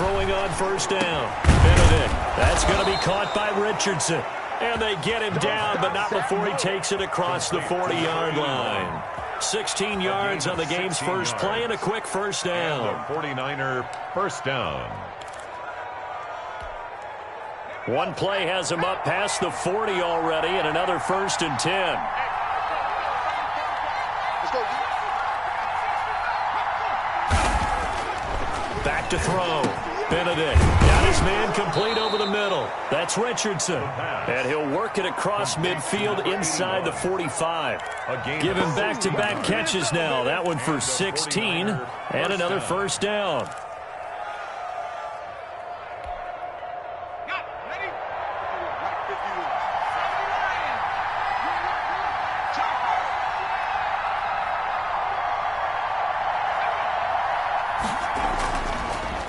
throwing on first down. Benedict. That's going to be caught by Richardson. And they get him down, but not before he takes it across the 40-yard line. 16 yards on the game's first play and a quick first down. 49er first down. One play has him up past the 40 already, and another 1st and 10. Back to throw. Benedict got his man complete over the middle. That's Richardson. And he'll work it across midfield inside the 45. Give him back-to-back catches now. That one for 16 and another first down.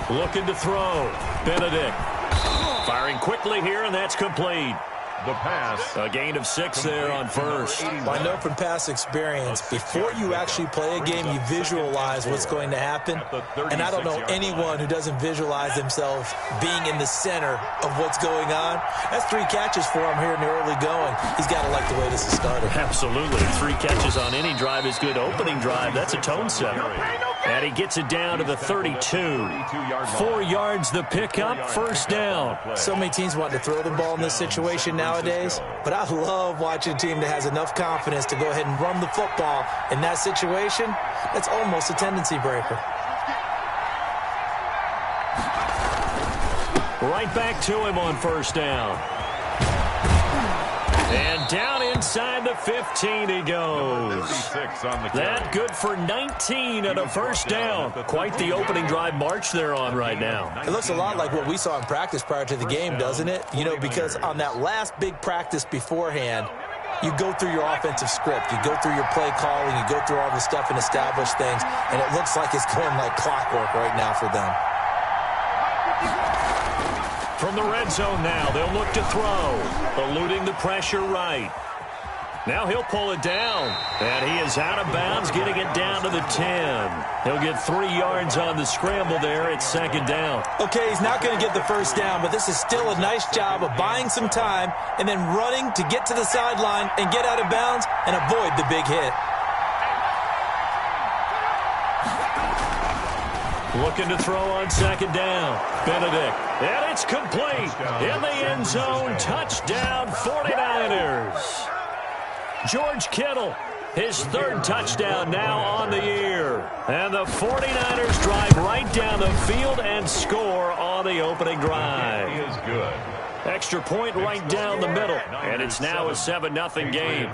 Looking to throw. Benedict firing quickly here, and that's complete. The pass. A gain of 6 there on first. Well, I know from past experience, before you actually play a game, you visualize what's going to happen. And I don't know anyone who doesn't visualize themselves being in the center of what's going on. That's 3 catches for him here in the early going. He's got to like the way this is started. Absolutely. 3 catches on any drive is good. Opening drive, that's a tone setter. And he gets it down to the 32. 4 yards the pickup, first down. So many teams want to throw the ball in this situation nowadays, but I love watching a team that has enough confidence to go ahead and run the football in that situation. That's almost a tendency breaker. Right back to him on first down. And down inside the 15 he goes. That good for 19 and a first down. Quite the opening drive march they're on right now. It looks a lot like what we saw in practice prior to the game, doesn't it? You know, because on that last big practice beforehand, you go through your offensive script. You go through your play calling. You go through all the stuff and establish things. And it looks like it's going like clockwork right now for them. From the red zone now, they'll look to throw. Eluding the pressure right. Now he'll pull it down. And he is out of bounds, getting it down to the 10. He'll get 3 yards on the scramble there. It's second down. Okay, he's not going to get the first down, but this is still a nice job of buying some time and then running to get to the sideline and get out of bounds and avoid the big hit. Looking to throw on second down. Benedict. And it's complete. In the end zone. Touchdown 49ers. George Kittle. His 3rd touchdown now on the year. And the 49ers drive right down the field and score on the opening drive. He is good. Extra point right down the middle. And it's now a 7-0 game.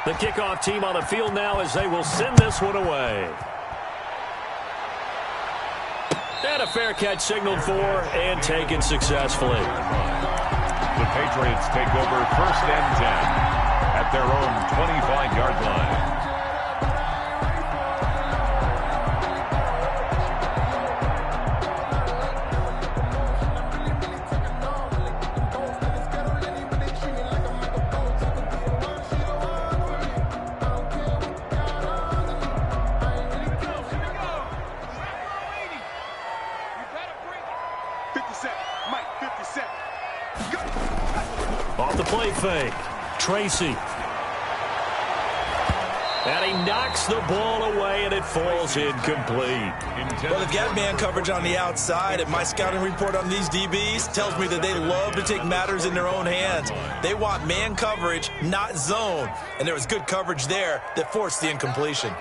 The kickoff team on the field now as they will send this one away. And a fair catch signaled for and taken successfully. The Patriots take over 1st and 10 at their own 25-yard line. Off the play fake. Tracy. And he knocks the ball away, and it falls incomplete. Well, they've got man coverage on the outside, and my scouting report on these DBs tells me that they love to take matters in their own hands. They want man coverage, not zone. And there was good coverage there that forced the incompletion.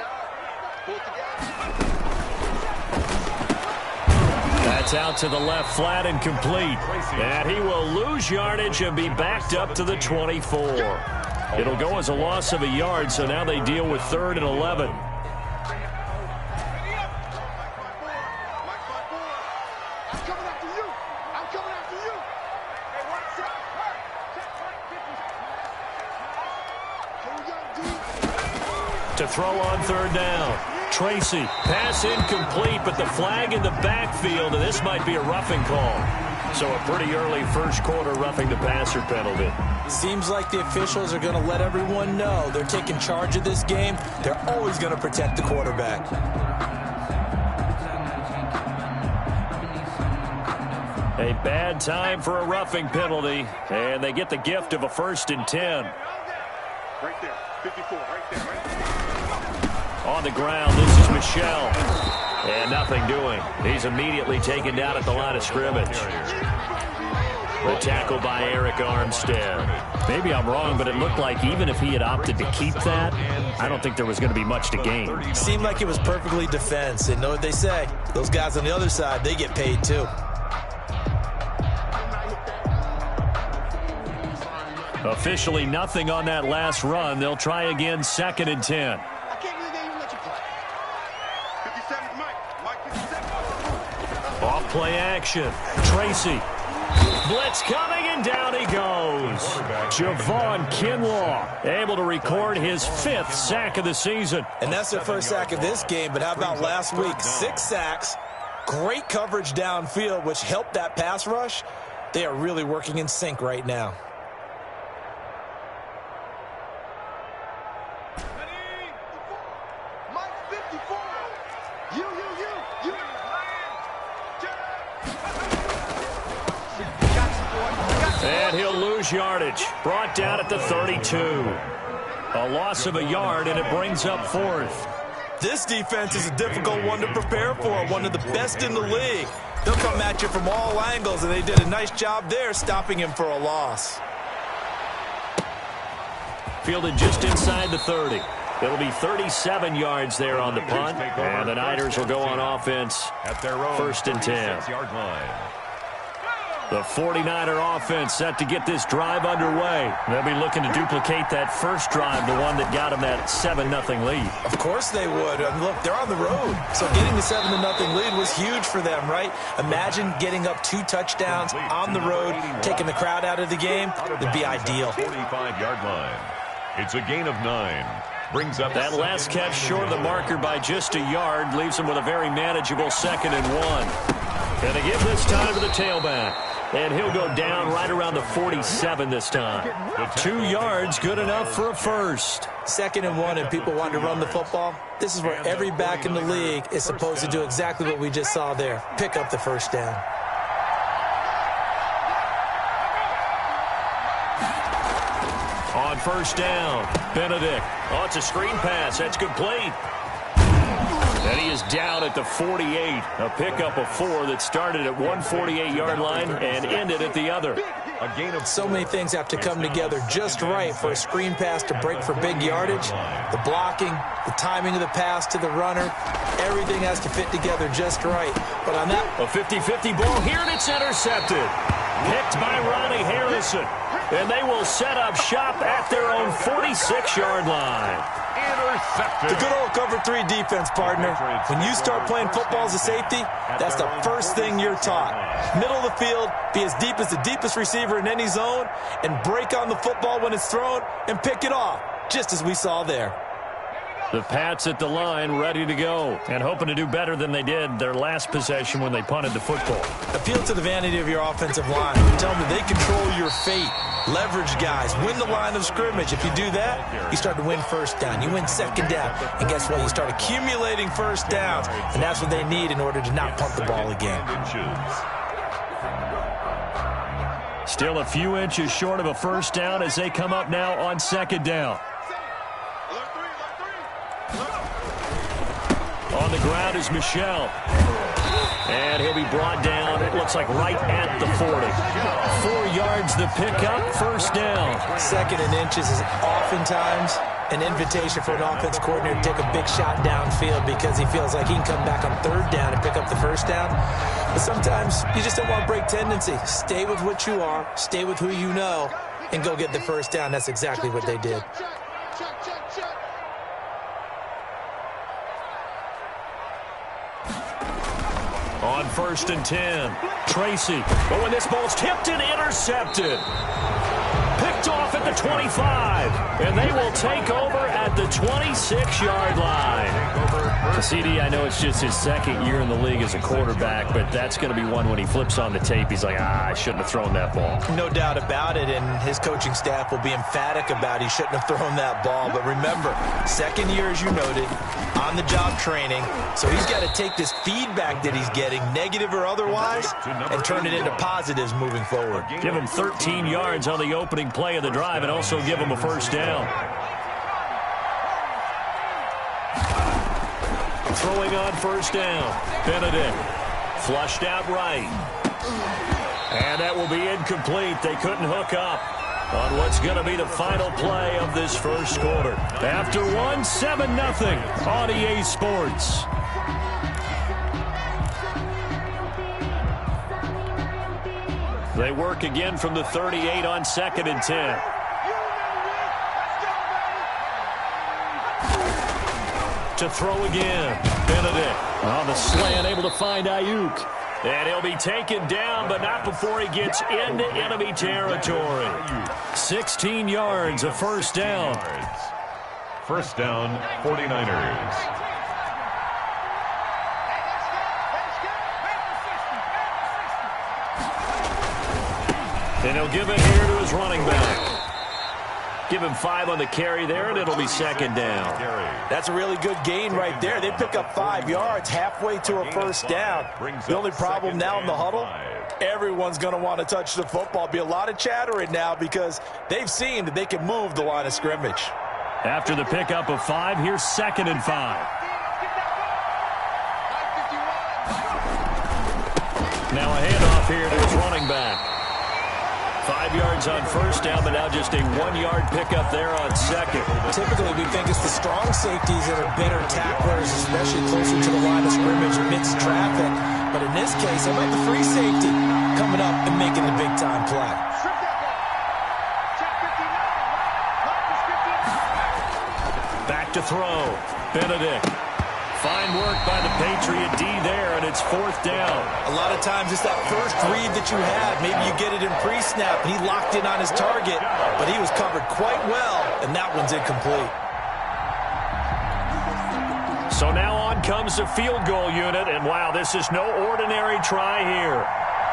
That's out to the left, flat and complete. And he will lose yardage and be backed up to the 24. It'll go as a loss of a yard, so now they deal with 3rd and 11. To throw on 3rd down. Tracy, pass incomplete, but the flag in the backfield, and this might be a roughing call. So a pretty early first quarter roughing the passer penalty. Seems like the officials are going to let everyone know they're taking charge of this game. They're always going to protect the quarterback. A bad time for a roughing penalty, and they get the gift of a 1st and 10. Right there, 54, right there. On the ground, this is Michel. And nothing doing. He's immediately taken down at the line of scrimmage. The tackle by Eric Armstead. Maybe I'm wrong, but it looked like even if he had opted to keep that, I don't think there was going to be much to gain. Seemed like it was perfectly defense. And know what they say? Those guys on the other side, they get paid too. Officially nothing on that last run. They'll try again, 2nd and 10. I can't believe they even let you play. 57 Mike 57. Off play action. Tracy. Blitz coming, and down he goes. Javon Kinlaw able to record his 5th sack of the season. And that's their first sack of this game, but how about last week? 6 sacks, great coverage downfield, which helped that pass rush. They are really working in sync right now. Mike 54. You. And he'll lose yardage. Brought down at the 32. A loss of a yard, and it brings up 4th. This defense is a difficult one to prepare for, one of the best in the league. They'll come at you from all angles, and they did a nice job there stopping him for a loss. Fielded just inside the 30. It'll be 37 yards there on the punt, and the Niners will go on offense at their own 1st and 10. 36-yard line. The 49er offense set to get this drive underway. They'll be looking to duplicate that first drive, the one that got them that 7-0 lead. Of course they would. And look, they're on the road. So getting the 7-0 lead was huge for them, right? Imagine getting up 2 touchdowns on the road, taking the crowd out of the game. It'd be ideal. 45-yard line. It's a gain of 9. Brings up that last catch short of the marker by just a yard, leaves them with a very manageable 2nd and 1. And they give this time to the tailback. And he'll go down right around the 47 this time. 2 yards, good enough for a first. 2nd and 1, and people want to run the football. This is where every back in the league is supposed to do exactly what we just saw there. Pick up the first down. On 1st down, Benedict. Oh, it's a screen pass. That's complete. And he is down at the 48. A pickup of 4 that started at 148-yard line and ended at the other. A gain of so many things have to come together just right for a screen pass to break for big yardage. The blocking, the timing of the pass to the runner, everything has to fit together just right. But on that, a 50-50 ball here, and it's intercepted. Picked by Ronnie Harrison. And they will set up shop at their own 46-yard line. Intercepted. The good old cover 3 defense, partner. When you start playing football as a safety, that's the first thing you're taught. Middle of the field, be as deep as the deepest receiver in any zone, and break on the football when it's thrown and pick it off, just as we saw there. The Pats at the line, ready to go, and hoping to do better than they did their last possession when they punted the football. Appeal to the vanity of your offensive line. Tell them that they control your fate. Leverage guys. Win the line of scrimmage. If you do that, you start to win 1st down. You win 2nd down. And guess what? You start accumulating 1st downs. And that's what they need in order to not punt the ball again. Still a few inches short of a 1st down as they come up now on 2nd down. On the ground is Michel. And he'll be brought down, it looks like right at the 40. 4 yards the pickup, 1st down. 2nd and inches is oftentimes an invitation for an offense coordinator to take a big shot downfield because he feels like he can come back on 3rd down and pick up the 1st down. But sometimes you just don't want to break tendency. Stay with what you are, stay with who you know, and go get the 1st down. That's exactly what they did. On 1st and 10, Tracy. But when this ball's tipped and intercepted. Picked off at the 25. And they will take over at the 26-yard line. CD, I know it's just his second year in the league as a quarterback, but that's going to be one when he flips on the tape, he's like, I shouldn't have thrown that ball. No doubt about it, and his coaching staff will be emphatic about he shouldn't have thrown that ball. But remember, second year, as you noted, on-the-job training, so he's got to take this feedback that he's getting, negative or otherwise, and turn it into positives moving forward. Give him 13 yards on the opening play of the drive and also give him a first down. Throwing on first down. Benedict flushed out right. And that will be incomplete. They couldn't hook up on what's going to be the final play of this first quarter. After one, 7-0 on EA Sports. They work again from the 38 on 2nd and 10. To throw again. Benedict on the slant, able to find Ayuk. And he'll be taken down, but not before he gets into enemy territory. 16 yards, a first down. First down, 49ers. And he'll give it here to his running back. Give him 5 on the carry there, and it'll be second down. That's a really good gain right there. They pick up 5 yards halfway to a first down. The only problem now in the huddle, everyone's going to want to touch the football. Be a lot of chattering now because they've seen that they can move the line of scrimmage. After the pickup of 5, here's 2nd and 5. Now a handoff here to his running back. 5 yards on first down, but now just a 1-yard pickup there on second. Typically, we think it's the strong safeties that are better tacklers, especially closer to the line of scrimmage, mixed traffic. But in this case, how about the free safety coming up and making the big-time play? Back to throw. Benedict. Fine work by the Patriot D there, and it's 4th down. A lot of times it's that first read that you have. Maybe you get it in pre-snap, and he locked in on his target, but he was covered quite well, and that one's incomplete. So now on comes the field goal unit, and wow, this is no ordinary try here.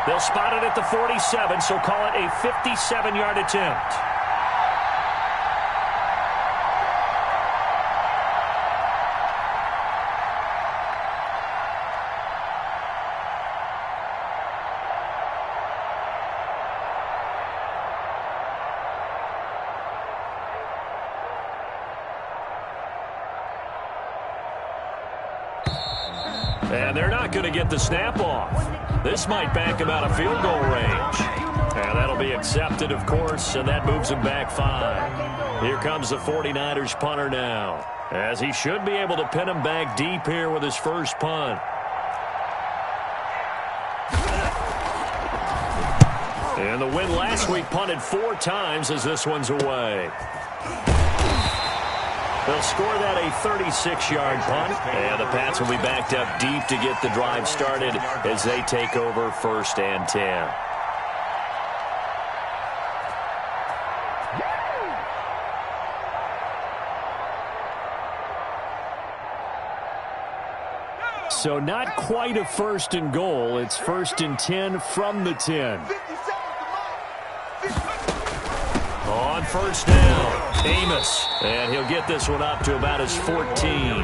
They'll spot it at the 47, so call it a 57-yard attempt. And they're not going to get the snap off. This might back him out of field goal range. And that'll be accepted, of course, and that moves him back 5. Here comes the 49ers punter now, as he should be able to pin him back deep here with his first punt. And the win last week punted 4 times as this one's away. They'll score that a 36-yard punt, and the Pats will be backed up deep to get the drive started as they take over 1st and 10. So not quite a 1st and goal. It's 1st and 10 from the 10. On first down, Amos. And he'll get this one up to about his 14.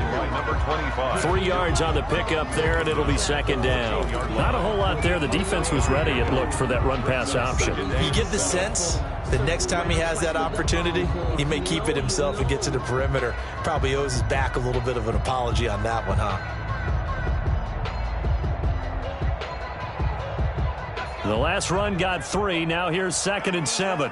3 yards on the pickup there, and it'll be second down. Not a whole lot there. The defense was ready, it looked, for that run-pass option. You get the sense that next time he has that opportunity, he may keep it himself and get to the perimeter. Probably owes his back a little bit of an apology on that one, huh? The last run got 3. Now here's 2nd and 7.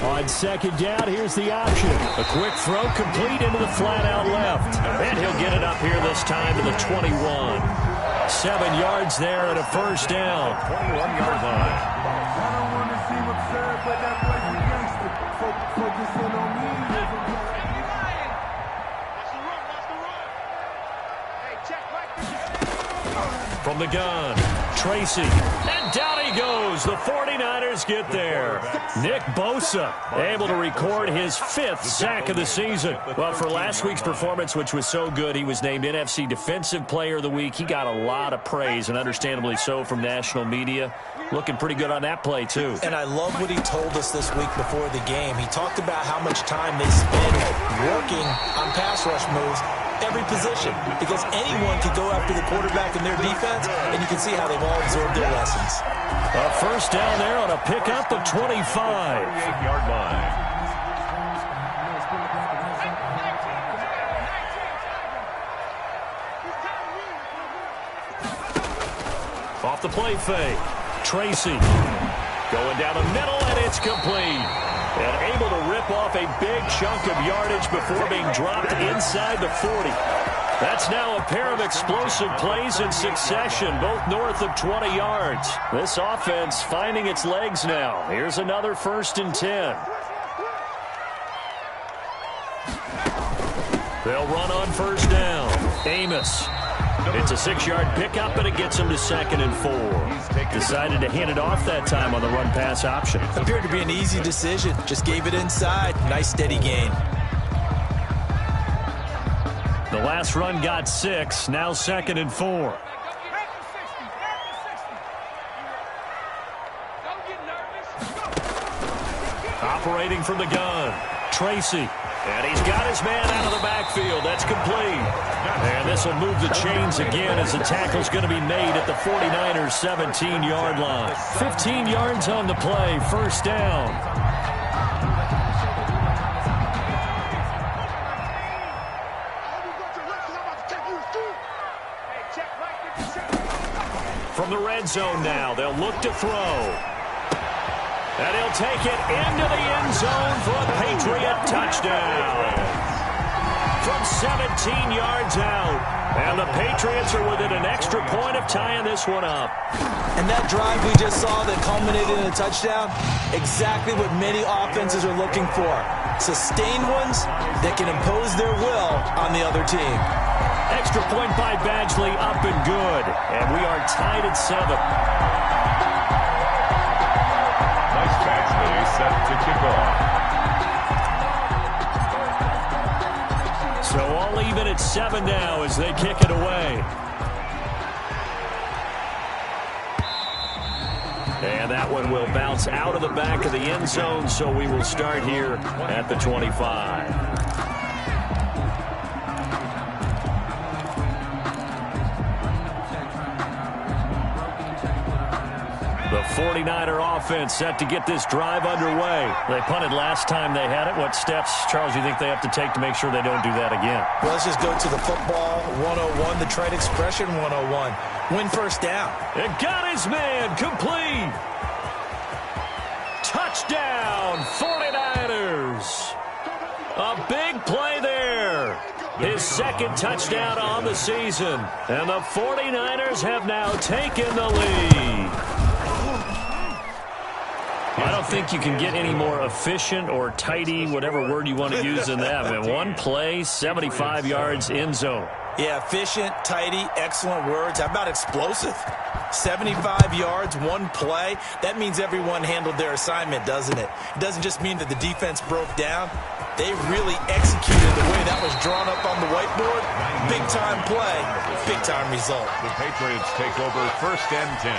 On second down, here's the option. A quick throw complete into the flat out left. And he'll get it up here this time to the 21. 7 yards there and a first down. 21-yard line. I don't want to see what's said, but that boy's a gangster. Focusing on me. From the gun, Tracy. And down he goes. The 49ers get there. Nick Bosa able to record his 5th sack of the season. Well, for last week's performance, which was so good, he was named NFC Defensive Player of the Week. He got a lot of praise, and understandably so, from national media. Looking pretty good on that play, too. And I love what he told us this week before the game. He talked about how much time they spend working on pass rush moves, every position, because anyone could go after the quarterback in their defense, and you can see how they've all absorbed their lessons. A first down there on a pickup of 25. 38-yard line. Off the play fake. Tracy going down the middle, and it's complete. And able to rip off a big chunk of yardage before being dropped inside the 40. That's now a pair of explosive plays in succession, both north of 20 yards. This offense finding its legs now. Here's another 1st and 10. They'll run on first down. Amos. It's a 6-yard pickup, and it gets him to 2nd and 4. Decided to hand it off that time on the run-pass option. Appeared to be an easy decision. Just gave it inside. Nice steady gain. The last run got 6. Now 2nd and 4. Operating from the gun. Tracy. And he's got his man out of the backfield. That's complete. And this will move the chains again as the tackle's going to be made at the 49ers' 17-yard line. 15 yards on the play. First down. From the red zone now, they'll look to throw. And he'll take it into the end zone for a Patriot touchdown. From 17 yards out. And the Patriots are within an extra point of tying this one up. And that drive we just saw that culminated in a touchdown, exactly what many offenses are looking for. Sustained ones that can impose their will on the other team. Extra point by Badgley, up and good. And we are tied at 7. Nice Badgley set to kick off. So all even at 7 now as they kick it away. And that one will bounce out of the back of the end zone, so we will start here at the 25. The 49er offense set to get this drive underway. They punted last time they had it. What steps, Charles, you think they have to take to make sure they don't do that again? Well, let's just go to the football 101, the trade expression 101. Win first down. It got his man complete. Touchdown, 49ers. A big play there. His 2nd touchdown on the season. And the 49ers have now taken the lead. I don't think you can get any more efficient or tidy, whatever word you want to use in that. I mean, one play, 75 yards, end zone. Yeah, efficient, tidy, excellent words. How about explosive? 75 yards, one play. That means everyone handled their assignment, doesn't it? It doesn't just mean that the defense broke down. They really executed the way that was drawn up on the whiteboard. Big-time play, big-time result. The Patriots take over 1st and 10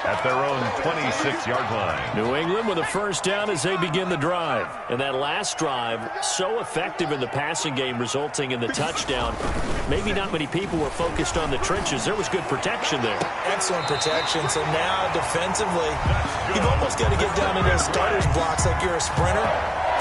at their own 26-yard line. New England with a first down as they begin the drive. And that last drive, so effective in the passing game, resulting in the touchdown. Maybe not many people were focused on the trenches. There was good protection there. Excellent protection. So now, defensively, you've almost got to get down in those starters blocks like you're a sprinter.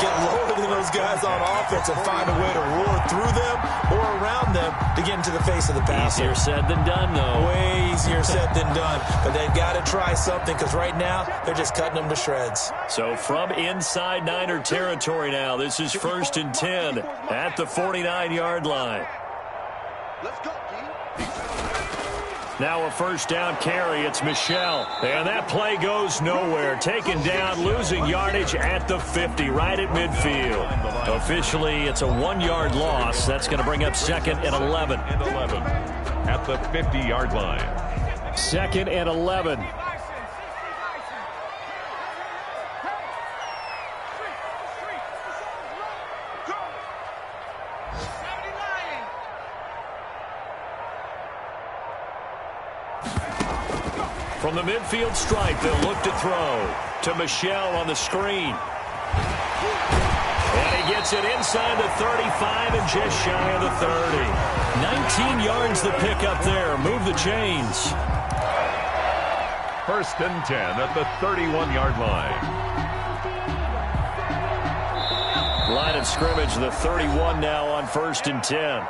Get lower than those guys on offense and find a way to roar through them or around them to get into the face of the passer. Easier said than done, though. Way easier said than done. But they've got to try something because right now they're just cutting them to shreds. So from inside Niner territory now, this is 1st and 10 at the 49-yard line. Let's go, G. Now a first down carry. It's Michel. And that play goes nowhere. Taken down, losing yardage at the 50, right at midfield. Officially, it's a 1-yard loss. That's going to bring up 2nd and 11. At the 50-yard line. 2nd and 11. From the midfield stripe, they'll look to throw to Michel on the screen. And he gets it inside the 35 and just shy of the 30. 19 yards the pick up there. Move the chains. 1st and 10 at the 31-yard line. Line of scrimmage, the 31 now on 1st and 10.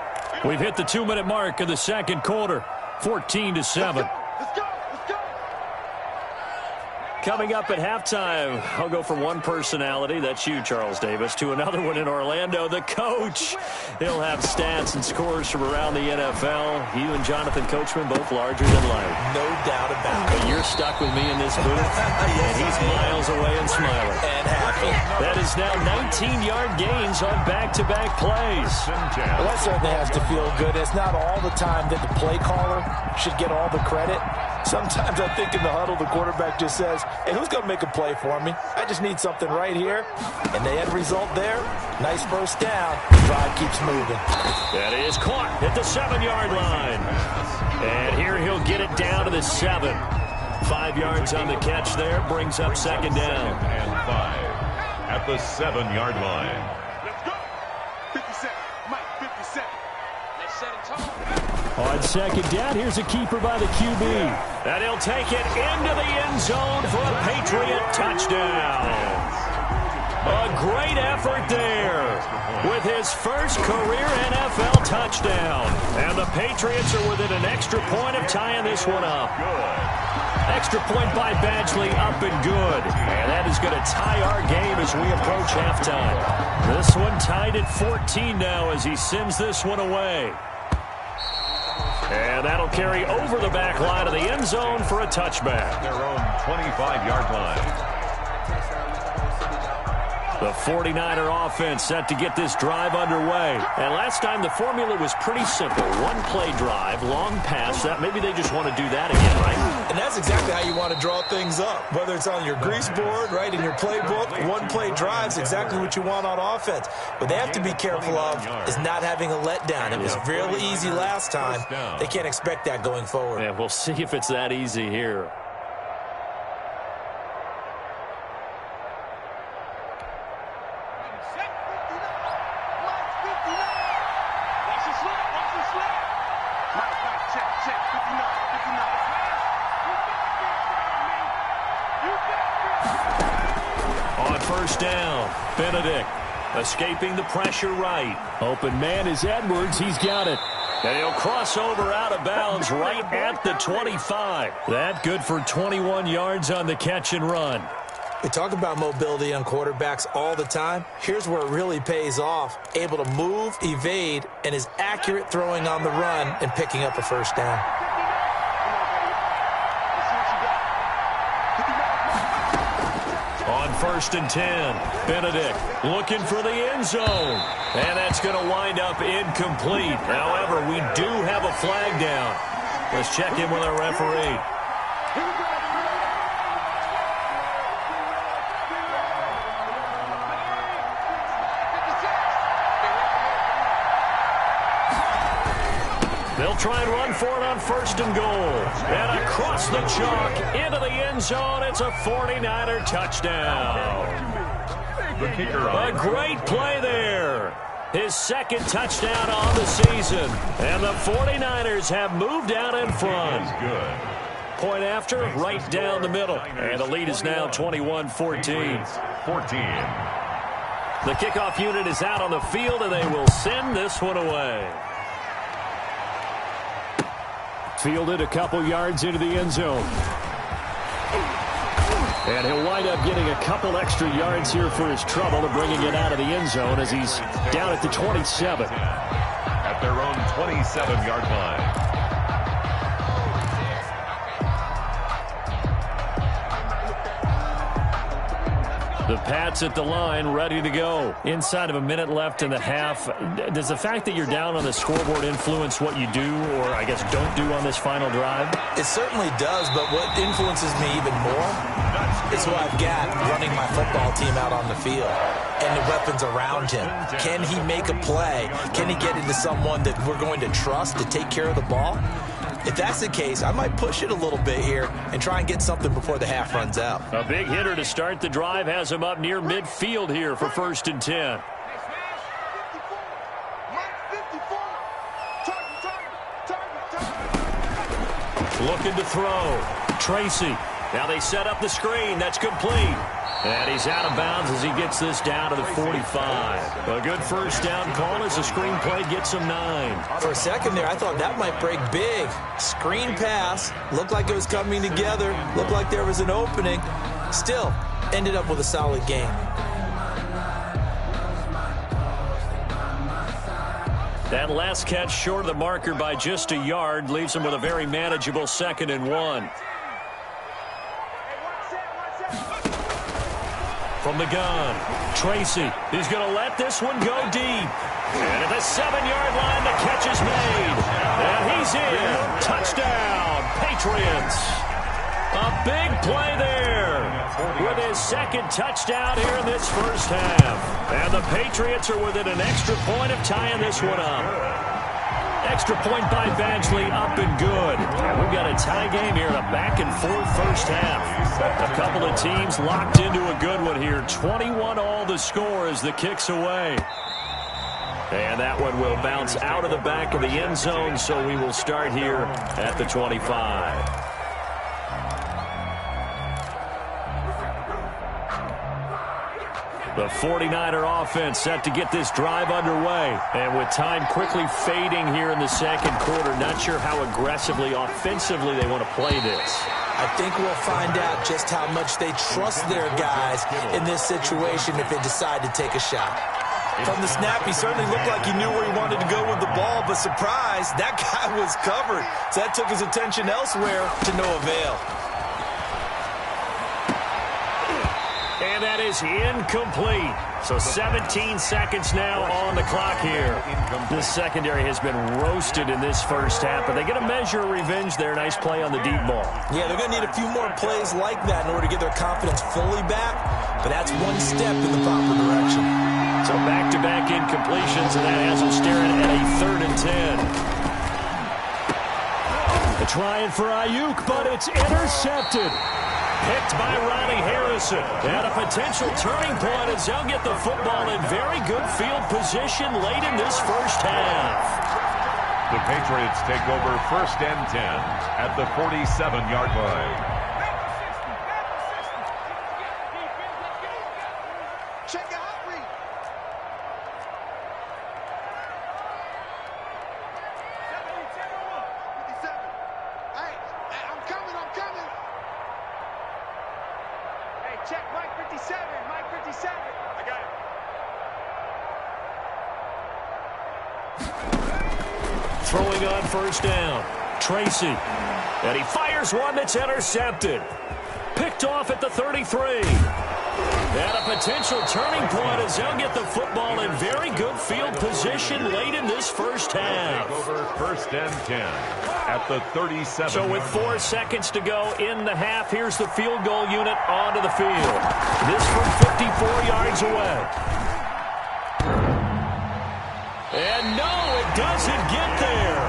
We've hit the 2-minute mark of the 2nd quarter. 14-7. Coming up at halftime, I'll go from one personality, that's you, Charles Davis, to another one in Orlando, the coach. He'll have stats and scores from around the NFL. You and Jonathan Coachman both larger than life. No doubt about it. But you're stuck with me in this booth, and he's miles away and smiling. And happy. That is now 19-yard gains on back-to-back plays. Well, that certainly has to feel good. It's not all the time that the play caller should get all the credit. Sometimes I think in the huddle, the quarterback just says, hey, who's going to make a play for me? I just need something right here. And the end result there, nice first down. Drive keeps moving. That is caught at the 7-yard line. And here he'll get it down to the 7. 5 yards on the catch there. Brings up 2nd down. And 5 at the 7-yard line. Let's go. 57. Mike, 57. Let's set it tall. On 2nd down, here's a keeper by the QB. And he'll take it into the end zone for a Patriot touchdown. A great effort there with his first career NFL touchdown. And the Patriots are within an extra point of tying this one up. Extra point by Badgley, up and good. And that is going to tie our game as we approach halftime. This one tied at 14 now as he sends this one away. And that'll carry over the back line of the end zone for a touchback. Their own 25-yard line. The 49er offense set to get this drive underway. And last time the formula was pretty simple. One-play drive, long pass. That maybe they just want to do that again, right? And that's exactly how you want to draw things up. Whether it's on your grease board, right, in your playbook, one-play drive's exactly what you want on offense. What they have to be careful of is not having a letdown. It was real easy last time. They can't expect that going forward. Yeah, we'll see if it's that easy here. Down. Benedict escaping the pressure right. Open man is Edwards. He's got it. And he'll cross over out of bounds right at the 25. That good for 21 yards on the catch and run. We talk about mobility on quarterbacks all the time. Here's where it really pays off. Able to move, evade, and is accurate throwing on the run and picking up a first down. On 1st and 10, Benedict looking for the end zone. And that's going to wind up incomplete. However, we do have a flag down. Let's check in with our referee. They'll try and run for it on 1st and goal. And across the chalk into the end zone. It's a 49er touchdown. The kicker A great play there. His 2nd touchdown on the season. And the 49ers have moved out in front. Good. Point after, right down the middle. And the lead is now 21-14. 14. The kickoff unit is out on the field, and they will send this one away. Fielded a couple yards into the end zone. And he'll wind up getting a couple extra yards here for his trouble and bringing it out of the end zone as he's down at the 27. At their own 27-yard line. The Pats at the line, ready to go. Inside of a minute left in the half. Does the fact that you're down on the scoreboard influence what you do, or I guess don't do on this final drive? It certainly does, but what influences me even more is who I've got running my football team out on the field and the weapons around him. Can he make a play? Can he get into someone that we're going to trust to take care of the ball? If that's the case, I might push it a little bit here and try and get something before the half runs out. A big hitter to start the drive has him up near midfield here for 1st and 10. Looking to throw. Tracy. Now they set up the screen. That's complete. And he's out of bounds as he gets this down to the 45. A good first down call as the screen play gets him 9. For a second there, I thought that might break big. Screen pass. Looked like it was coming together. Looked like there was an opening. Still, ended up with a solid game. That last catch short of the marker by just a yard leaves him with a very manageable 2nd and 1. From the gun, Tracy. He's going to let this one go deep. And at the 7-yard line, the catch is made. And he's in. Touchdown, Patriots. A big play there with his 2nd touchdown here in this first half. And the Patriots are within an extra point of tying this one up. Extra point by Badgley, up and good. And we've got a tie game here in a back-and-forth first half. A couple of teams locked into a good one here. 21-all the score as the kick's away. And that one will bounce out of the back of the end zone, so we will start here at the 25. The 49er offense set to get this drive underway. And with time quickly fading here in the 2nd quarter, not sure how aggressively, offensively they want to play this. I think we'll find out just how much they trust their guys in this situation if they decide to take a shot. From the snap, he certainly looked like he knew where he wanted to go with the ball, but surprise, that guy was covered. So that took his attention elsewhere to no avail. And that is incomplete. So 17 seconds now on the clock here. This secondary has been roasted in this first half, but they get a measure of revenge there. Nice play on the deep ball. Yeah, they're going to need a few more plays like that in order to get their confidence fully back, but that's one step in the proper direction. So back-to-back incompletions, and that has them staring at a 3rd and 10. They're trying for Ayuk, but it's intercepted. Picked by Ronnie Harrison. And a potential turning point as they'll get the football in very good field position late in this first half. The Patriots take over 1st and 10 at the 47-yard line. Check out Reed. 57. Hey, I'm coming. Hey, check Mike 57. Mike 57. I got it. Throwing on 1st down. Tracy. And he fires one that's intercepted. Picked off at the 33. And a potential turning point as they'll get the football in very good field position late in this first half. Over 1st and 10 at the 37. So with 4 seconds to go in the half, here's the field goal unit onto the field. This from 54 yards away. And no, it doesn't get there.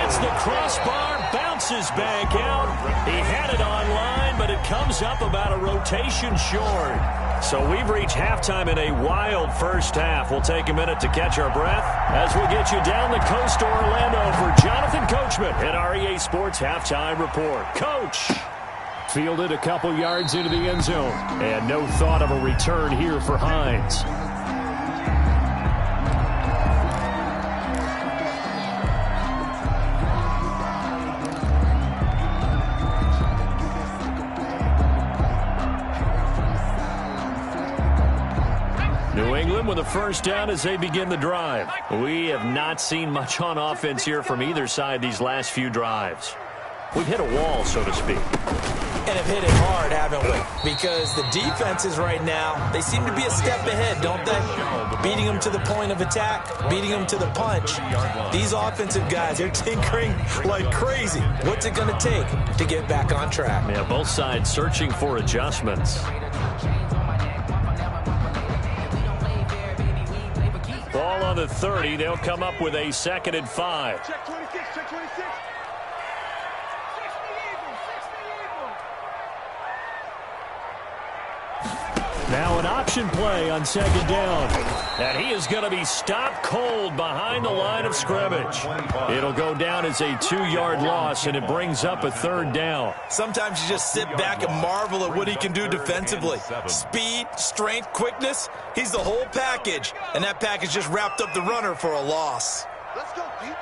Hits the crossbar, bounces back out. He had it online, but it comes up about a rotation short. So we've reached halftime in a wild first half. We'll take a minute to catch our breath as we get you down the coast to Orlando for Jonathan Coachman at our EA Sports Halftime Report. Coach! Fielded a couple yards into the end zone, and no thought of a return here for Hines. New England with a first down as they begin the drive. We have not seen much on offense here from either side these last few drives. We've hit a wall, so to speak. and have hit it hard, haven't we? Because the defenses right now, they seem to be a step ahead, don't they? Beating them to the point of attack, beating them to the punch. These offensive guys, they're tinkering like crazy. What's it going to take to get back on track? Yeah, both sides searching for adjustments. Ball on the 30. They'll come up with a 2nd and 5. Check 26, check 26. Now an option play on 2nd down. And he is going to be stopped cold behind the line of scrimmage. It'll go down as a 2-yard loss, and it brings up a 3rd down. Sometimes you just sit back and marvel at what he can do defensively. Speed, strength, quickness, he's the whole package. And that package just wrapped up the runner for a loss. Let's go, Pete.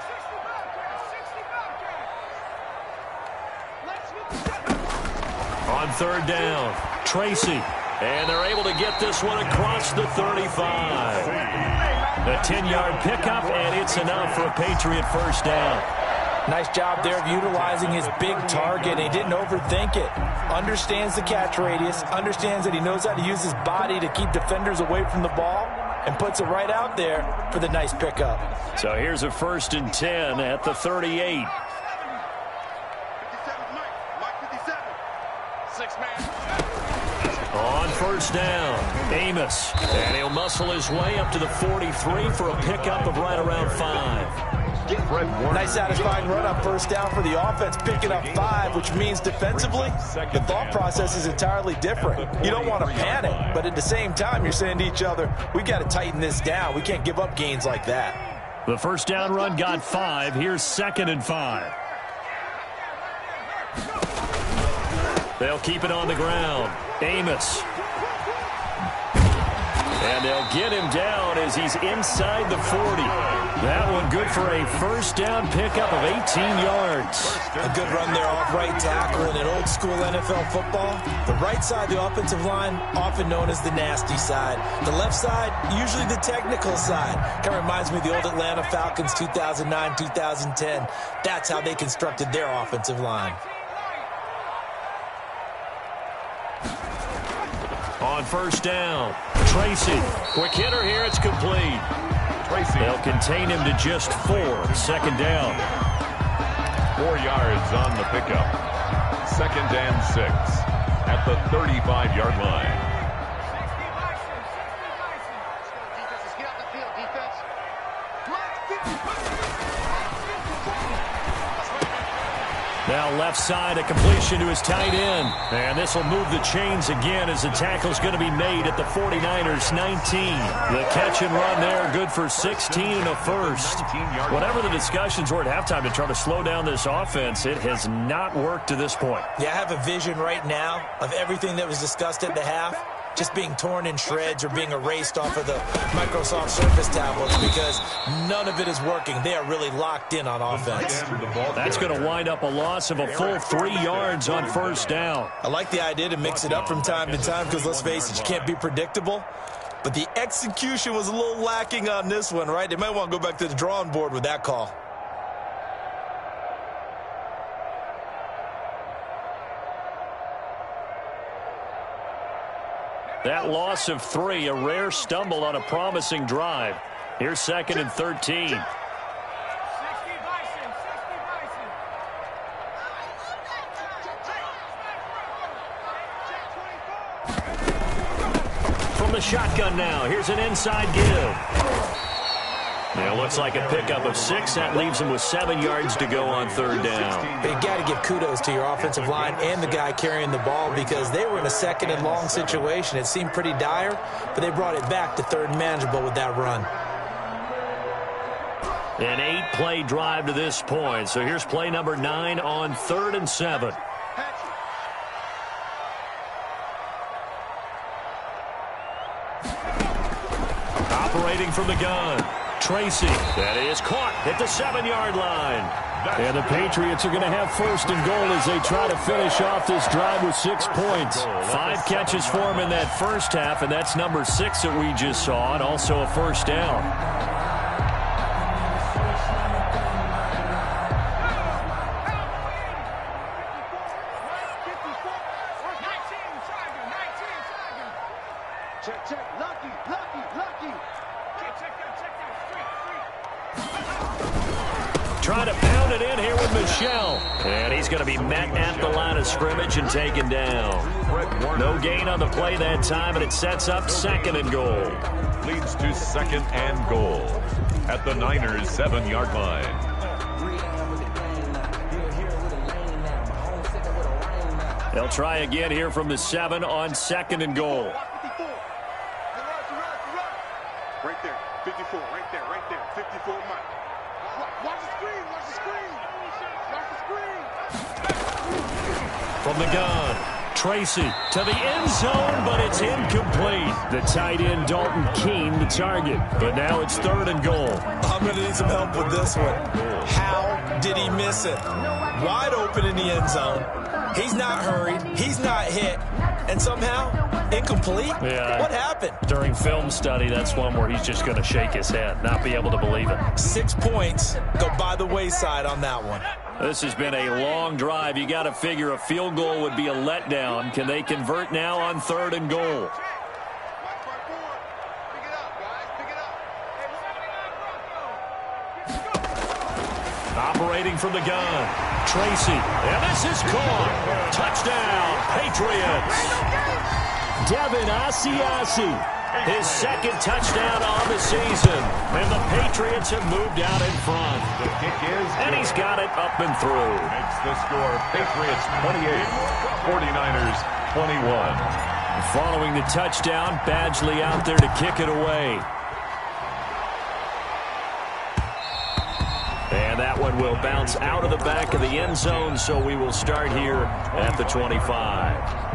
On 3rd down, Tracy. And they're able to get this one across the 35. A 10-yard pickup, and it's enough for a Patriot 1st down. Nice job there of utilizing his big target. He didn't overthink it. Understands the catch radius, understands that he knows how to use his body to keep defenders away from the ball, and puts it right out there for the nice pickup. So here's a 1st and 10 at the 38. 57's Mike 57. 6-man. On 1st down, Amos. And he'll muscle his way up to the 43 for a pickup of right around 5. Nice satisfying run on 1st down for the offense, picking up 5, which means defensively, the thought process is entirely different. You don't want to panic, but at the same time, you're saying to each other, we got to tighten this down. We can't give up gains like that. The 1st down run got 5. Here's 2nd and 5. They'll keep it on the ground. Amos. And they'll get him down as he's inside the 40. That one good for a 1st down pickup of 18 yards. A good run there off right tackle in an old school NFL football. The right side of the offensive line, often known as the nasty side. The left side, usually the technical side. Kind of reminds me of the old Atlanta Falcons 2009, 2010. That's how they constructed their offensive line. On 1st down, Tracy. Quick hitter here, it's complete. Tracy. They'll contain him to just 4. 2nd down. 4 yards on the pickup. 2nd and 6 at the 35-yard line. Defenses, get out the field, defense. Now left side, a completion to his tight end. And this will move the chains again as the tackle's going to be made at the 49ers 19. The catch and run there, good for 16 and a 1st. Whatever the discussions were at halftime to try to slow down this offense, it has not worked to this point. Yeah, I have a vision right now of everything that was discussed at the half just being torn in shreds or being erased off of the Microsoft Surface tablets because none of it is working. They are really locked in on offense. That's going to wind up a loss of a full 3 yards on 1st down. I like the idea to mix it up from time to time because, let's face it, you can't be predictable. But the execution was a little lacking on this one, right? They might want to go back to the drawing board with that call. That loss of 3, a rare stumble on a promising drive. Here's 2nd and 13. From the shotgun now, here's an inside give. It looks like a pickup of 6. That leaves him with 7 yards to go on 3rd down. But you got to give kudos to your offensive line and the guy carrying the ball because they were in a 2nd and long situation. It seemed pretty dire, but they brought it back to 3rd and manageable with that run. An 8-play drive to this point. So here's play number 9 on 3rd and 7. Operating from the gun. Tracy, that is caught at the 7-yard line. And the Patriots are going to have 1st and goal as they try to finish off this drive with 6 points. 5 catches for him in that first half, and that's number 6 that we just saw, and also a 1st down. Check. Lucky. Trying to pound it in here with Michel. And he's going to be met at the line of scrimmage and taken down. No gain on the play that time, and it sets up 2nd and goal. Leads to 2nd and goal at the Niners' 7-yard line. They'll try again here from the 7 on 2nd and goal. Right there, 54, right there, 54, Mike. Watch the screen. From the gun, Tracy to the end zone, but it's incomplete. The tight end, Dalton Keene, the target. But now it's 3rd and goal. I'm going to need some help with this one. How did he miss it? Wide open in the end zone. He's not hurried. He's not hit. And somehow, incomplete? Yeah. What happened? During film study, that's one where he's just going to shake his head, not be able to believe it. 6 points go by the wayside on that one. This has been a long drive. You got to figure a field goal would be a letdown. Can they convert now on 3rd and goal? Operating from the gun, Tracy, and this is caught. Touchdown, Patriots. Devin Asiasi, his 2nd touchdown on the season, and the Patriots have moved out in front. The kick is And he's got it up and through. Makes the score Patriots 28, 49ers 21. Following the touchdown, Badgley out there to kick it away. And that one will bounce out of the back of the end zone, so we will start here at the 25.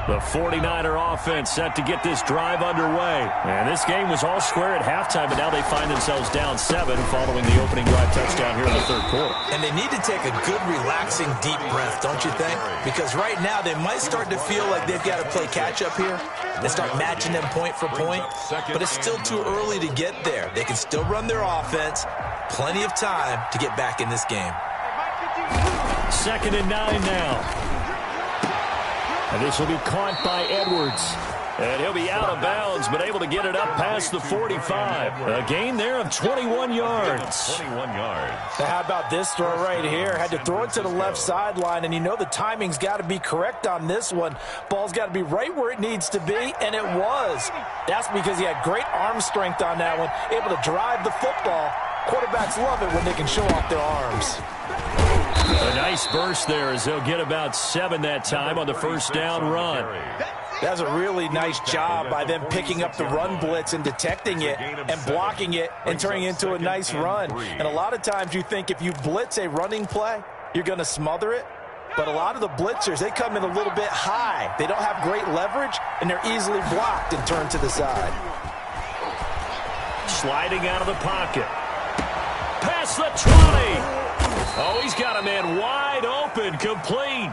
The 49er offense set to get this drive underway. And this game was all square at halftime, but now they find themselves down 7 following the opening drive touchdown here in the 3rd quarter. And they need to take a good, relaxing, deep breath, don't you think? Because right now they might start to feel like they've got to play catch-up here. They start matching them point for point. But it's still too early to get there. They can still run their offense. Plenty of time to get back in this game. 2nd and 9 now. And this will be caught by Edwards. And he'll be out of bounds, but able to get it up past the 45. A gain there of 21 yards. 21 yards. Now how about this throw right here? Had to throw it to the left sideline, and you know the timing's got to be correct on this one. Ball's got to be right where it needs to be, and it was. That's because he had great arm strength on that one, able to drive the football. Quarterbacks love it when they can show off their arms. A nice burst there as they'll get about 7 that time on the 1st down run. That's a really nice job by them picking up the run blitz and detecting it and blocking it and turning it into a nice run. And a lot of times you think if you blitz a running play, you're going to smother it. But a lot of the blitzers, they come in a little bit high. They don't have great leverage, and they're easily blocked and turned to the side. Sliding out of the pocket. Past the 20. Oh, he's got a man wide open, complete.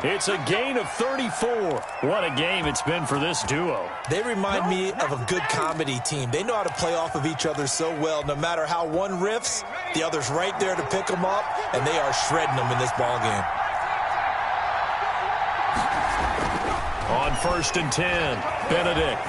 It's a gain of 34. What a game it's been for this duo. They remind me of a good comedy team. They know how to play off of each other so well. No matter how one riffs, the other's right there to pick them up, and they are shredding them in this ballgame. On 1st and 10, Benedict.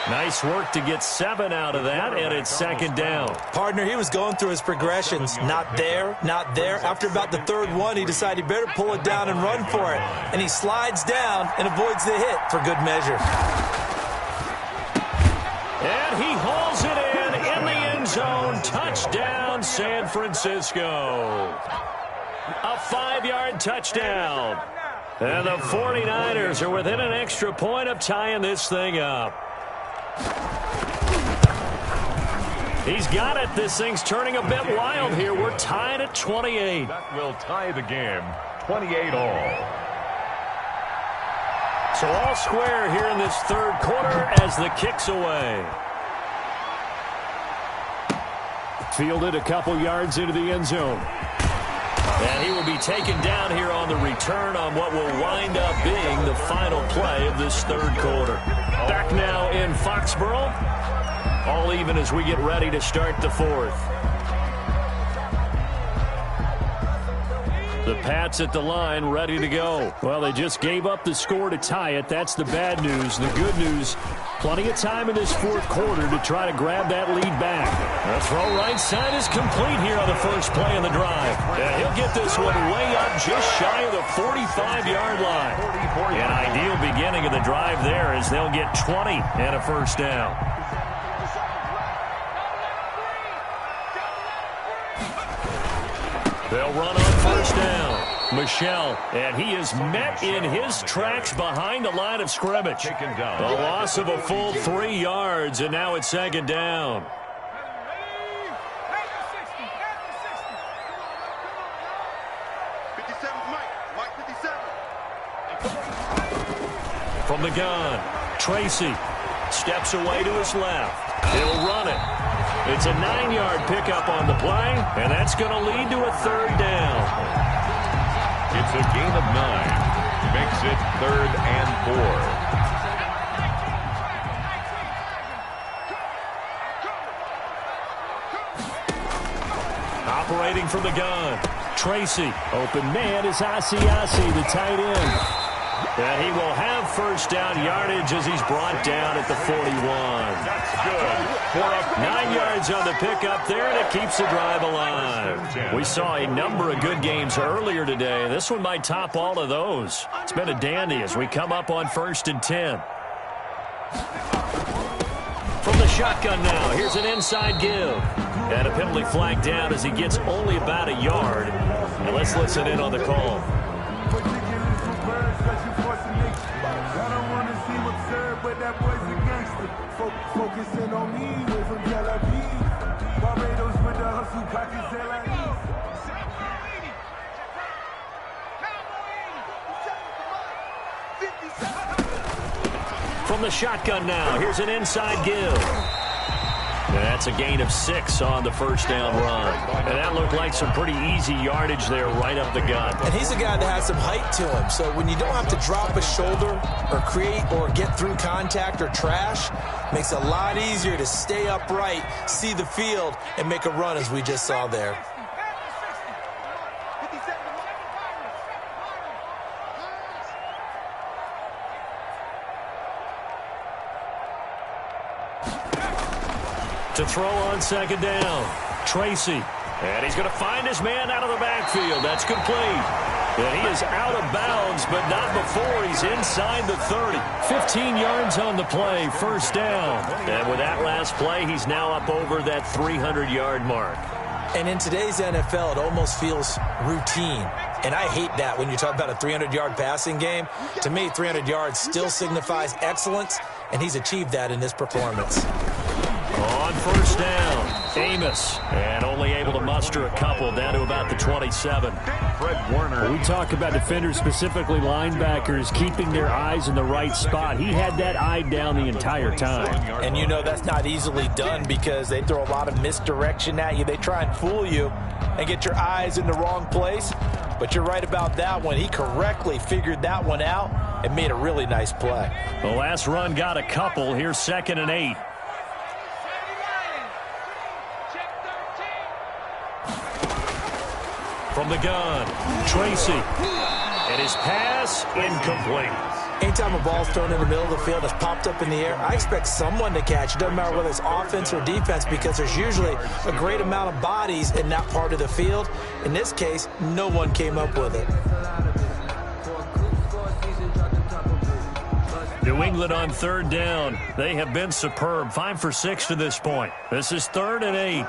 Nice work to get 7 out of that, and it's 2nd down. Partner, he was going through his progressions. Not there, not there. After about the 3rd one, he decided he better pull it down and run for it. And he slides down and avoids the hit for good measure. And he hauls it in the end zone. Touchdown, San Francisco. A 5-yard touchdown. And the 49ers are within an extra point of tying this thing up. He's got it. This thing's turning a bit wild here. We're tied at 28. That will tie the game, 28 all. So all square here in this 3rd quarter as the kick's away. Fielded a couple yards into the end zone. And he will be taken down here on the return on what will wind up being the final play of this 3rd quarter. Back now in Foxborough. All even as we get ready to start the 4th. The Pats at the line, ready to go. Well, they just gave up the score to tie it. That's the bad news. The good news, plenty of time in this fourth quarter to try to grab that lead back. The throw right side is complete here on the first play of the drive. And he'll get this one way up just shy of the 45-yard line. An ideal beginning of the drive there as they'll get 20 and a first down. They'll run on first down. Michel, and he is met in his tracks behind the line of scrimmage. A loss of a full 3 yards, and now it's second down. From the gun, Tracy steps away to his left. He'll run it. It's a 9-yard pickup on the play, and that's going to lead to a third down. It's a gain of 9. Makes it 3rd and 4. Operating from the gun, Tracy. Open man is Asiasi, the tight end. And he will have first down yardage as he's brought down at the 41. That's good. 9 yards on the pickup there, and it keeps the drive alive. We saw a number of good games earlier today. This one might top all of those. It's been a dandy as we come up on 1st and 10. From the shotgun now, here's an inside give. And a penalty flag down as he gets only about a yard. And let's listen in on the call. But that boy's a gangster. Focusing on me, way from Tel Aviv. Barbados with the hustle, pockets Tel Aviv. From the shotgun now, here's an inside give. And that's a gain of 6 on the first down run. And that looked like some pretty easy yardage there right up the gut. And he's a guy that has some height to him. So when you don't have to drop a shoulder or create or get through contact or trash, makes it a lot easier to stay upright, see the field, and make a run as we just saw there. To throw on second down, Tracy. And he's going to find his man out of the backfield. That's complete. And he is out of bounds, but not before he's inside the 30. 15 yards on the play, first down. And with that last play, he's now up over that 300-yard mark. And in today's NFL, it almost feels routine. And I hate that when you talk about a 300-yard passing game. To me, 300 yards still signifies excellence, and he's achieved that in this performance. On first down, Amos, and only able to muster a couple down to about the 27. Fred Warner. We talk about defenders, specifically linebackers, keeping their eyes in the right spot. He had that eye down the entire time. And you know that's not easily done because they throw a lot of misdirection at you. They try and fool you and get your eyes in the wrong place. But you're right about that one. He correctly figured that one out and made a really nice play. The last run got a couple. Here's 2nd and 8. From the gun, Tracy. And his pass incomplete. Anytime a ball's thrown in the middle of the field that's popped up in the air, I expect someone to catch. It doesn't matter whether it's offense or defense because there's usually a great amount of bodies in that part of the field. In this case, no one came up with it. New England on 3rd down. They have been superb. 5 for 6 to this point. This is 3rd and 8.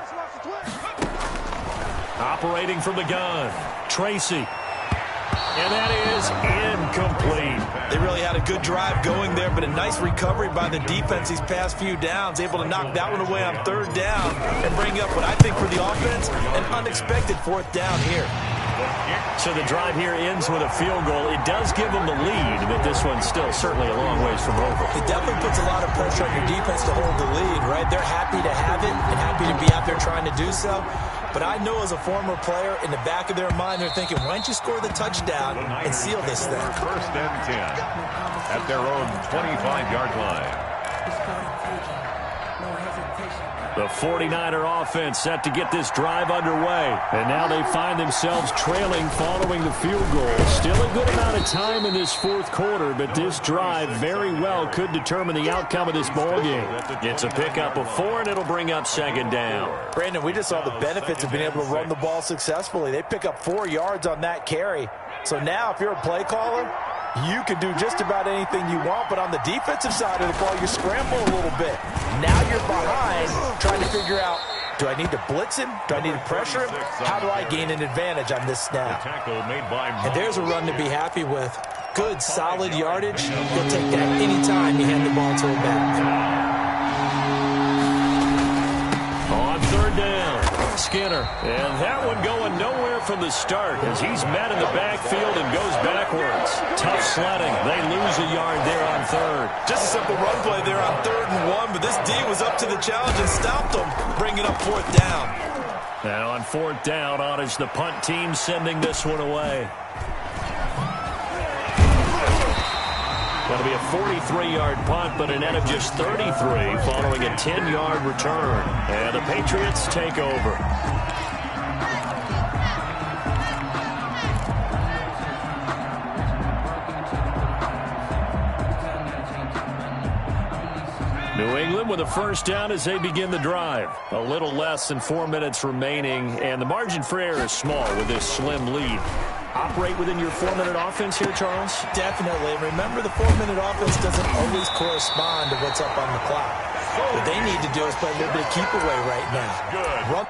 Operating from the gun, Tracy. And that is incomplete. They really had a good drive going there, but a nice recovery by the defense these past few downs, able to knock that one away on 3rd down and bring up what I think for the offense, an unexpected 4th down here. So the drive here ends with a field goal. It does give them the lead, but this one's still certainly a long ways from over. It definitely puts a lot of pressure on your defense to hold the lead, right? They're happy to have it and happy to be out there trying to do so. But I know as a former player, in the back of their mind, they're thinking, why don't you score the touchdown and seal this thing? 1st and 10 at their own 25-yard line. The 49er offense set to get this drive underway. And now they find themselves trailing following the field goal. Still a good amount of time in this fourth quarter, but this drive very well could determine the outcome of this ballgame. It's a pickup of 4, and it'll bring up second down. Brandon, we just saw the benefits of being able to run the ball successfully. They pick up 4 yards on that carry. So now if you're a play caller, you can do just about anything you want, but on the defensive side of the ball, you scramble a little bit. Now you're behind trying to figure out, do I need to blitz him? Do I need to pressure him? How do I gain an advantage on this snap? And there's a run to be happy with. Good, solid yardage. You'll take that anytime you hand the ball to a back. On third down, Skinner. And that one going nowhere from the start as he's met in the backfield and goes backwards. Tough sledding. They lose a yard there on third. Just a simple run play there on 3rd and 1, but this D was up to the challenge and stopped them, bringing up 4th down. And on 4th down, on is the punt team sending this one away. Going to be a 43-yard punt, but a net of just 33 following a 10-yard return. And the Patriots take over. New England with a first down as they begin the drive. A little less than 4 minutes remaining, and the margin for error is small with this slim lead. Operate within your 4-minute offense here, Charles? Definitely. Remember, the 4-minute offense doesn't always correspond to what's up on the clock. What they need to do is play a little bit of keep away right now. Good. Run.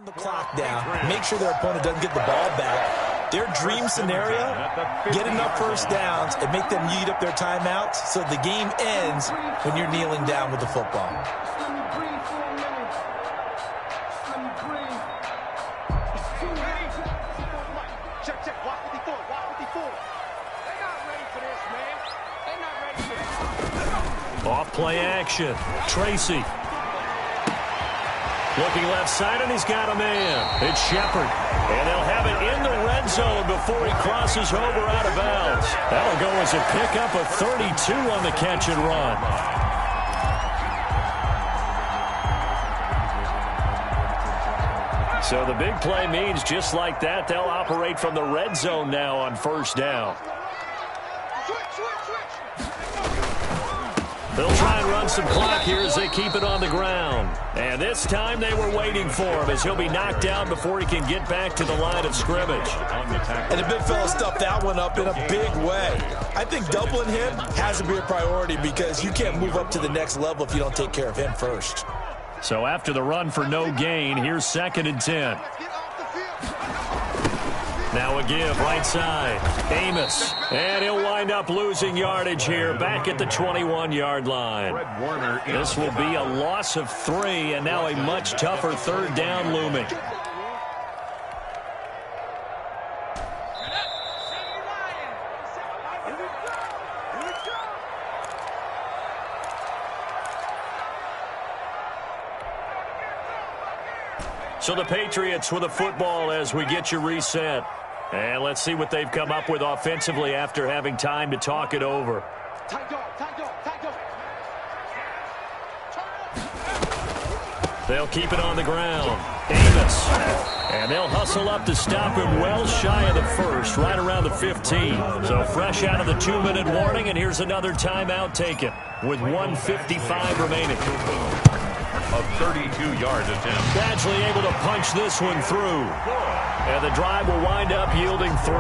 The clock down, make sure their opponent doesn't get the ball back. Their dream scenario, get enough first downs and make them eat up their timeouts so the game ends when you're kneeling down with the football. Check. Watch 54. They're not ready for this, man. They're not ready for this. Off play action. Tracy. Looking left side, and he's got a man. It's Shepard. And they'll have it in the red zone before he crosses over out of bounds. That'll go as a pickup of 32 on the catch and run. So the big play means just like that, they'll operate from the red zone now on first down. They'll try and run some clock here as they keep it on the ground. And this time they were waiting for him as he'll be knocked down before he can get back to the line of scrimmage. And the big fella stuffed that one up in a big way. I think doubling him has to be a priority because you can't move up to the next level if you don't take care of him first. So after the run for no gain, here's 2nd and 10. Now a give, right side. Amos. And he'll wind up losing yardage here back at the 21-yard line. This will be a loss of 3, and now a much tougher 3rd down looming. So the Patriots with a football as we get you reset. And let's see what they've come up with offensively after having time to talk it over. They'll keep it on the ground. Amos. And they'll hustle up to stop him well shy of the first, right around the 15. So fresh out of the 2-minute warning, and here's another timeout taken with 1:55 remaining. A 32-yard attempt. Badgley able to punch this one through. And the drive will wind up yielding 3.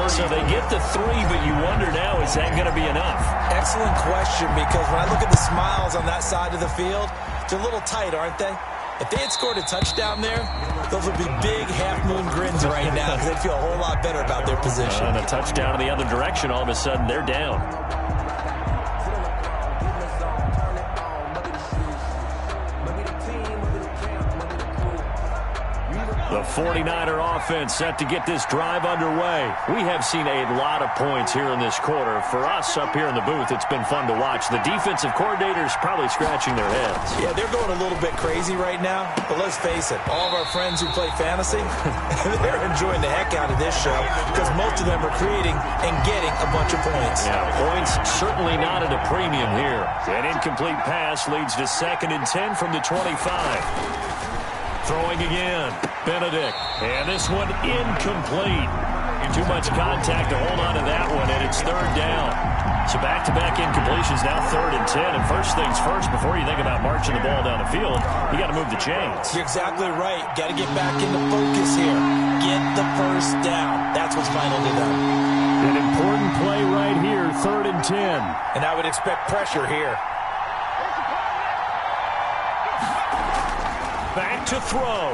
So they get the 3, but you wonder now, is that going to be enough? Excellent question, because when I look at the smiles on that side of the field, they're a little tight, aren't they? If they had scored a touchdown there, those would be big half-moon grins right now because they'd feel a whole lot better about their position. And a touchdown in the other direction, all of a sudden they're down. The 49er offense set to get this drive underway. We have seen a lot of points here in this quarter. For us up here in the booth, it's been fun to watch. The defensive coordinators probably scratching their heads. Yeah, they're going a little bit crazy right now, but let's face it, all of our friends who play fantasy, they're enjoying the heck out of this show because most of them are creating and getting a bunch of points. Yeah, points certainly not at a premium here. An incomplete pass leads to 2nd and 10 from the 25. Throwing again, Benedict. And this one incomplete. Too much contact to hold on to that one, and it's 3rd down. So back-to-back incompletions, now 3rd and 10. And first things first, before you think about marching the ball down the field, you got to move the chains. You're exactly right. Got to get back into focus here. Get the first down. That's what's vital to them. An important play right here, 3rd and 10. And I would expect pressure here. Back to throw.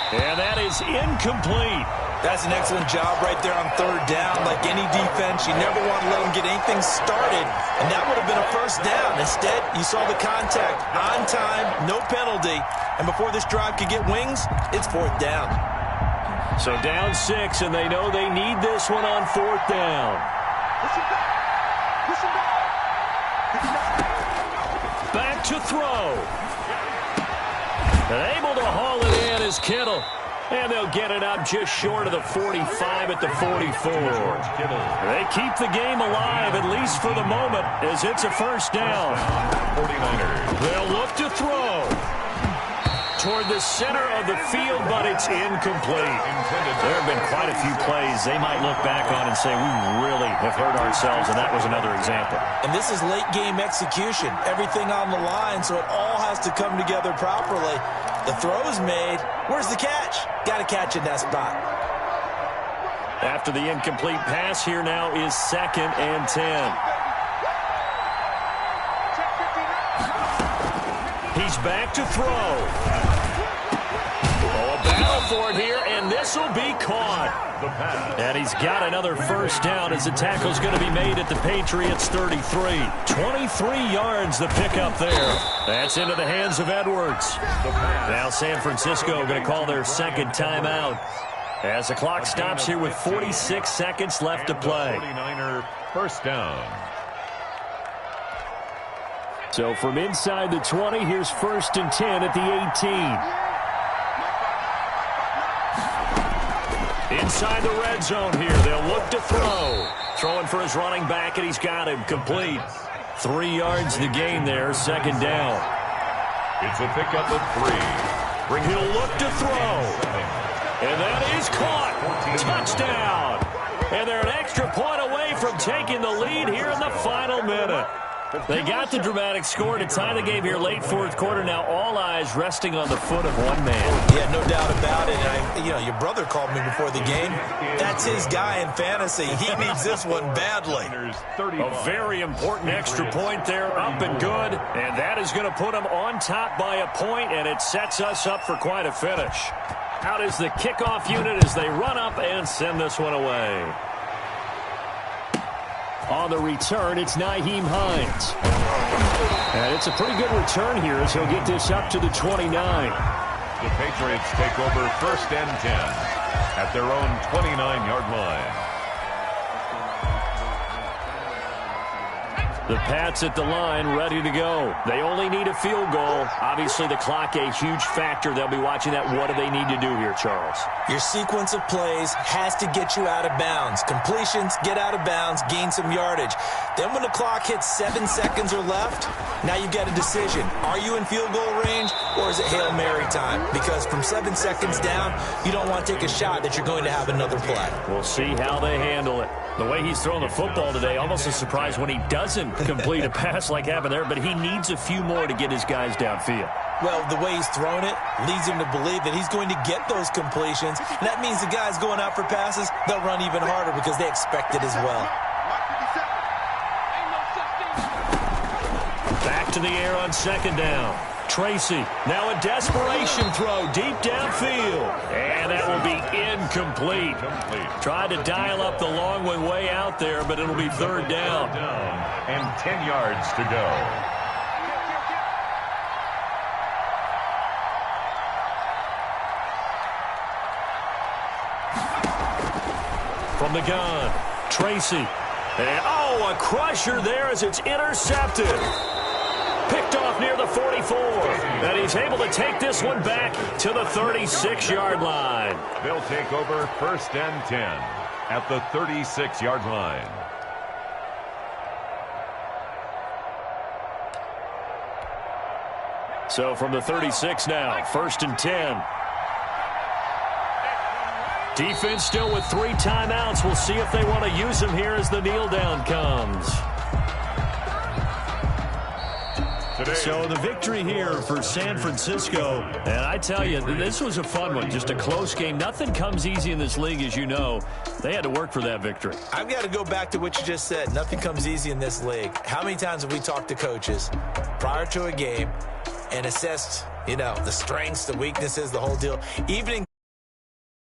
And that is incomplete. That's an excellent job right there on 3rd down. Like any defense, you never want to let them get anything started, and that would have been a first down. Instead, you saw the contact on time, no penalty, and before this drive could get wings, it's 4th down. So down 6, and they know they need this one on 4th down. Back to throw. And able to haul it in is Kittle. And they'll get it up just short of the 45 at the 44. They keep the game alive, at least for the moment, as it's a first down. 49ers. They'll look to throw toward the center of the field, but it's incomplete. There have been quite a few plays they might look back on and say, we really have hurt ourselves, and that was another example. And this is late-game execution. Everything on the line, so it all has to come together properly. The throw is made. Where's the catch? Got to catch in that spot. After the incomplete pass, here now is 2nd and 10. He's back to throw. Oh, a battle for it here, and this will be caught. And he's got another first down as the tackle's going to be made at the Patriots' 33. 23 yards the pickup there. That's into the hands of Edwards. Now San Francisco going to call their 2nd timeout as the clock stops here with 46 seconds left to play. 49er first down. So from inside the 20, here's 1st and 10 at the 18. Inside the red zone here, they'll look to throw. Throwing for his running back, and he's got him complete. 3 yards the gain there, 2nd down. It's a pickup of 3. He'll look to throw. And that is caught. Touchdown. And they're an extra point away from taking the lead here in the final minute. They got the dramatic score to tie the game here late 4th quarter. Now all eyes resting on the foot of one man. Yeah, no doubt about it. Your brother called me before the game. That's his guy in fantasy. He needs this one badly. A very important extra point there, up and good. And that is going to put them on top by a point, and it sets us up for quite a finish. Out is the kickoff unit as they run up and send this one away. On the return, it's Nyheim Hines. And it's a pretty good return here as he'll get this up to the 29. The Patriots take over 1st and 10 at their own 29-yard line. The Pats at the line, ready to go. They only need a field goal. Obviously, the clock a huge factor. They'll be watching that. What do they need to do here, Charles? Your sequence of plays has to get you out of bounds. Completions, get out of bounds, gain some yardage. Then when the clock hits 7 seconds or left, now you've got a decision. Are you in field goal range, or is it Hail Mary time? Because from 7 seconds down, you don't want to take a shot that you're going to have another play. We'll see how they handle it. The way he's throwing the football today, almost a surprise when he doesn't complete a pass like happened there, but he needs a few more to get his guys downfield. Well, the way he's thrown it leads him to believe that he's going to get those completions. And that means the guys going out for passes, they'll run even harder because they expect it as well. Back to the air on 2nd down. Tracy, now a desperation throw deep downfield. And that will be incomplete. Tried to dial up the long one way out there, but it'll be 3rd down. And 10 yards to go. From the gun, Tracy. And, oh, a crusher there as it's intercepted. Picked off near the 44. And he's able to take this one back to the 36-yard line. They'll take over 1st and 10 at the 36-yard line. So from the 36 now, 1st and 10. Defense still with 3 timeouts. We'll see if they want to use them here as the kneel down comes. So the victory here for San Francisco. And I tell you, this was a fun one. Just a close game. Nothing comes easy in this league, as you know. They had to work for that victory. I've got to go back to what you just said. Nothing comes easy in this league. How many times have we talked to coaches prior to a game and assessed, the strengths, the weaknesses, the whole deal? Even in